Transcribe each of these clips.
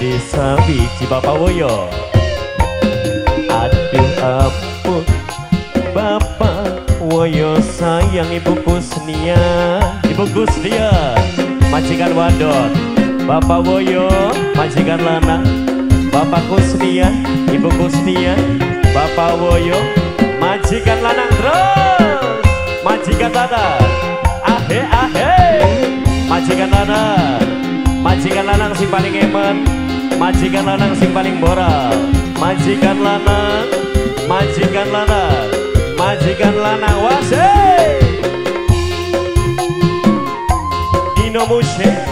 dadi sawiji Bapak Woyo. Aduh ampun Bapak Woyo sayang Ibu Kusnia. Ibu Kusnia majikan wadon, Bapak Woyo majikan lanang, Bapak Kusnia, Ibu Kusnia, Bapak Woyo majikan lanang terus, majikan lanang, ahe ahe, majikan lanang, majikan lanang sing paling eman, majikan lanang sing paling moral, majikan lanang, majikan lanang, majikan lanang wasih, Dino Musik.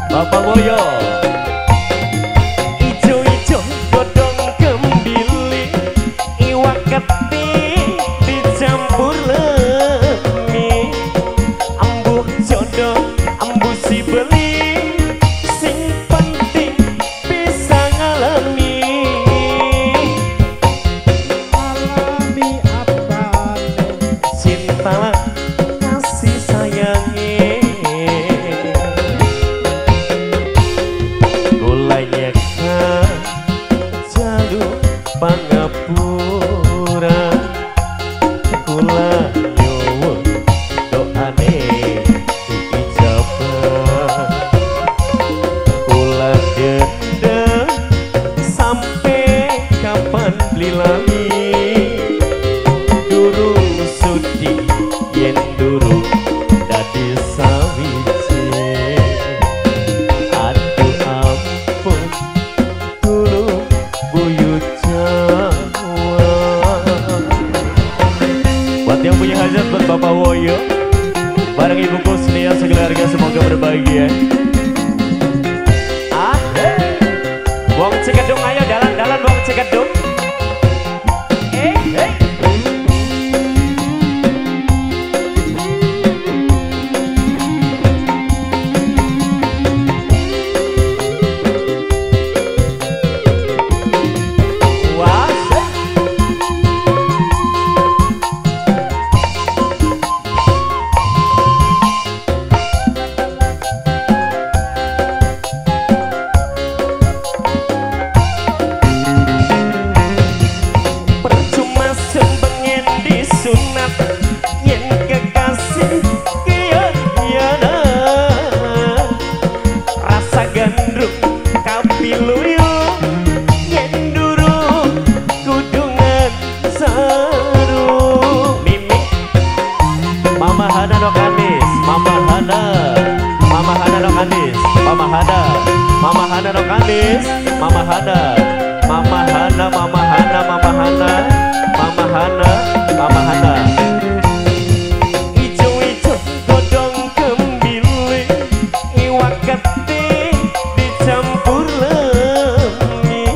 Bapak Woyo ijo-ijo godong kembili, iwak keting dicampur lemi, ambuh jodoh ambuh si beli, sing penting bisa ngalami. Alami apa cinta kasih sayangi, pangapura kula nyuwun doane diijabah, kula gendeng sampai kapan beli lali, durung sudi yen durung dadi sawiji. Aduh ampun dulu buyut buat yang punya hajat, buat Bapak Woyo bareng Ibu Kusnia sekeluarga semoga berbahagia. Wong Cikedung ayo dalan-dalan wong Cikedung. Mama Hana Rokanis, Mama Hana, Mama Hana, Mama Hana, Mama Hana, Mama Hana, Mama Hana. Ijo-ijo godong kembili, iwak keting dicampur lemi,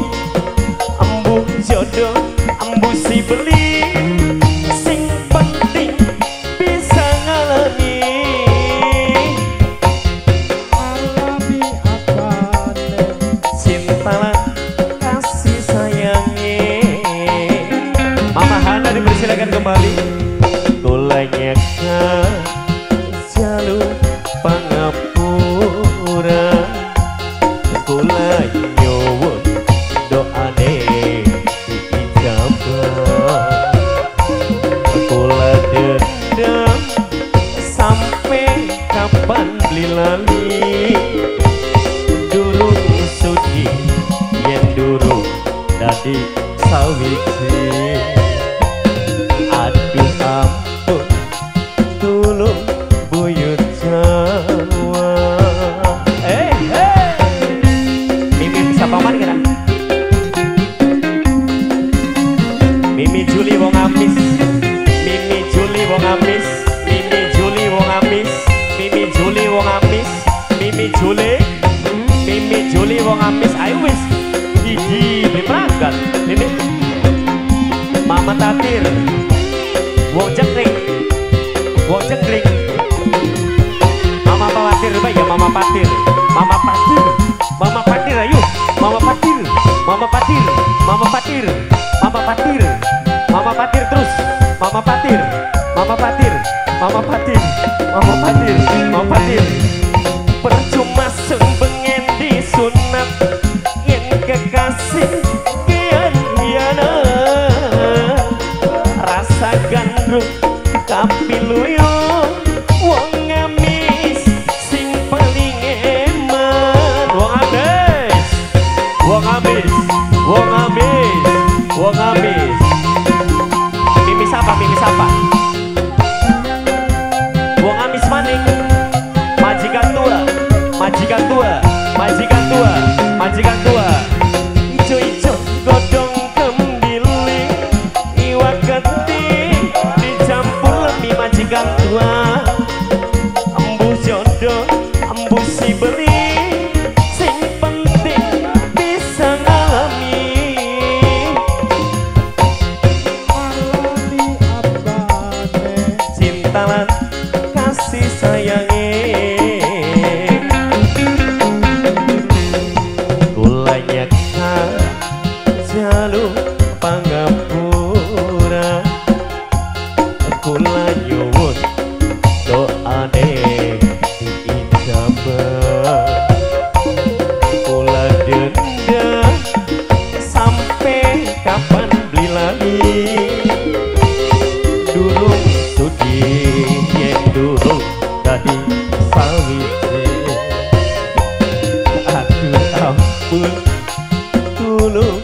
ambuh jodoh, ambuh si beli, sing penting bisa ngalami. Kasih sayangi, Mama Hana dipersilakan kembali. Kula nyeka jalur pangapura, kula nyuwun doane diijabah, kula dendam sampai kapan beli lali, durung sudi yen durung dadi sawiji. Aduh ampun tulung buyut Jawa. Mimin bisa paman kira? Mama Tatir, wong jekling, wong jekling. Mama Patir, baik ya Mama Patir, Mama Patir, Mama Patir, ayo, Mama Patir, Mama Patir, Mama Patir, Mama Patir, Mama Patir terus, Mama Patir, Mama Patir, Mama Patir, Mama Patir, Mama Patir. Percuma sembengen disunat, yen kekasih kian hiana, rasa gandrung kapiluyo, wong ngamis sing paling eman, wong amis, wong amis, wong amis, wong amis. Mimi sapa, mimi sapa. Wong amis maning, majikan tua, majikan tua, majikan tua, majikan tua. Ijo-ijo godong kembiling, iwak geti dicampur lebih majikan tua. Embus jodoh, embus si beli, sing penting bisa ngalami. Cintalan kasih sayangi, kulanya jalur pangapura, kula nyuwun doane diijabah, kula dendam sampai kapan beli lagi, durung sudi yen durung tadi sawise. Aduh ampun tulung